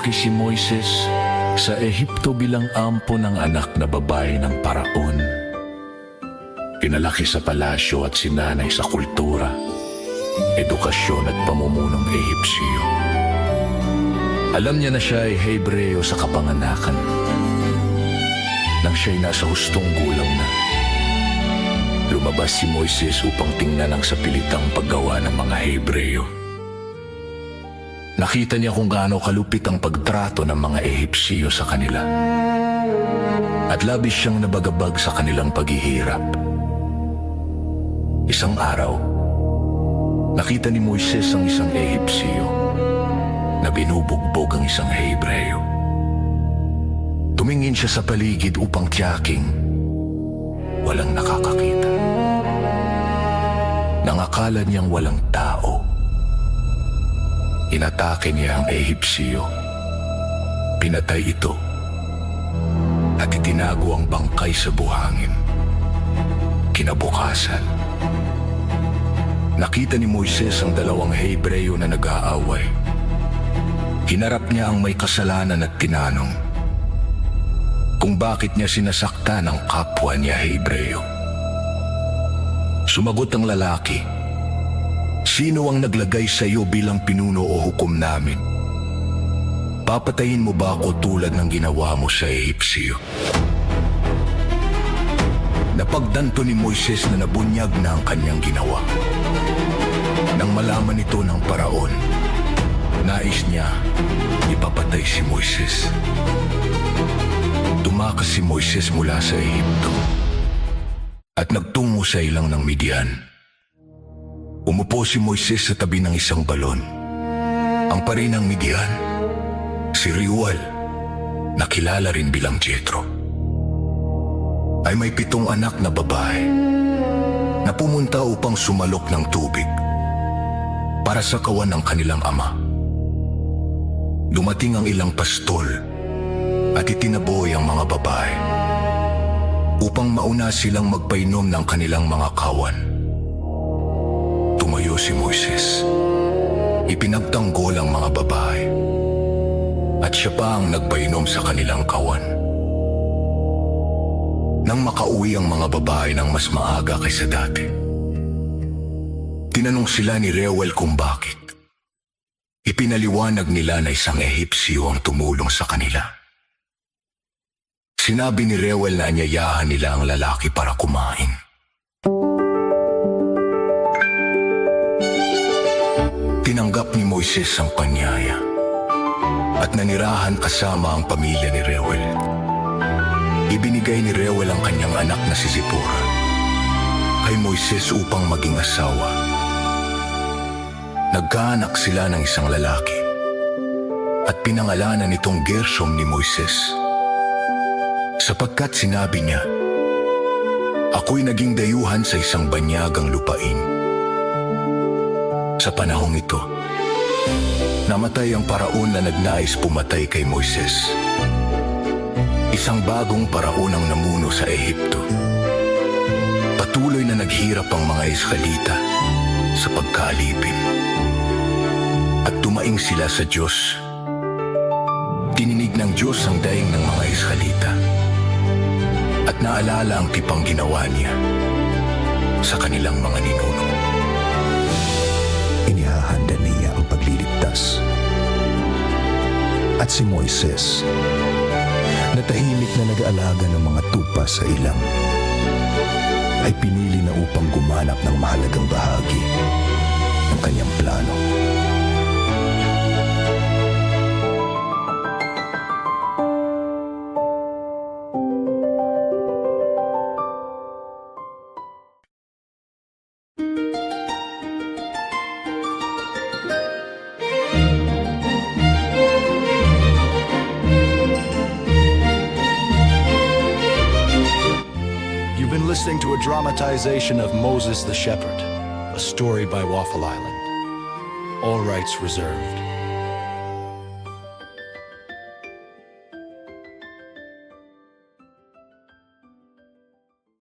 lumaki si Moises sa Ehipto bilang ampo ng anak na babae ng paraon. Pinalaki sa palasyo at sinanay sa kultura, edukasyon at pamumunong Ehipsyo. Alam niya na siya ay Hebreo sa kapanganakan. Nang siya'y nasa hustong gulang na, lumabas si Moises upang tingnan ang sapilitang paggawa ng mga Hebreo. Nakita niya kung gaano kalupit ang pagtrato ng mga Ehipsyo sa kanila. At labis siyang nabagabag sa kanilang paghihirap. Isang araw, nakita ni Moises ang isang Ehipsyo na binubugbog ang isang Hebreo. Tumingin siya sa paligid upang tiyaking walang nakakakita. Nang akala niyang walang tao, inatake niya ang Ehipsyo. Pinatay ito at itinago ang bangkay sa buhangin. Kinabukasan, nakita ni Moises ang dalawang Hebreo na nag-aaway. Hinarap niya ang may kasalanan at tinanong kung bakit niya sinasaktan ang kapwa niya Hebreo. Sumagot ang lalaki, "Sino ang naglagay sa iyo bilang pinuno o hukom namin? Papatayin mo ba ako tulad ng ginawa mo sa Ehipsyo?" Napagdanto ni Moises na nabunyag na ang kanyang ginawa. Nang malaman ito ng paraon, nais niya ipapatay si Moises. Tumakas si Moises mula sa Ehipto at nagtungo sa ilang ng Midian. Umupo si Moises sa tabi ng isang balon. Ang pari ng Midian, si Reuel, na kilala rin bilang Jethro, ay may 7 anak na babae na pumunta upang sumalok ng tubig para sa kawan ng kanilang ama. Dumating ang ilang pastol at itinaboy ang mga babae upang mauna silang magpainom ng kanilang mga kawan. Tumayo si Moises, ipinagtanggol ang mga babae at siya pa ang nagpainom sa kanilang kawan. Nang makauwi ang mga babae ng mas maaga kaysa dati, tinanong sila ni Reuel kung bakit. Ipinaliwanag nila na isang Ehipsyo ang tumulong sa kanila. Sinabi ni Reuel na anyayahan nila ang lalaki para kumain. Tinanggap ni Moises ang panyaya at nanirahan kasama ang pamilya ni Reuel. Ibinigay ni Reuel ang kanyang anak na si Zipporah kay Moises upang maging asawa. Nagkaanak sila ng isang lalaki at pinangalanan nitong Gershom ni Moises, sapagkat sinabi niya, "Ako'y naging dayuhan sa isang banyagang lupain." Sa panahong ito, namatay ang paraon na nagnais pumatay kay Moises. Isang bagong paraon ang namuno sa Ehipto. Patuloy na naghirap ang mga Israelita sa pagkaalipin. At tumaing sila sa Diyos. Tininig ng Diyos ang daing ng mga Israelita at naalala ang tipang ginawa niya sa kanilang mga ninuno. Inihahanda niya ang pagliligtas. At si Moises, na tahimik na nag-aalaga ng mga tupa sa ilang, ay pinili na upang gumanap ng mahalagang bahagi ng kanyang plano. You've been listening to a dramatization of Moses the Shepherd, a story by Waffle Island. All rights reserved.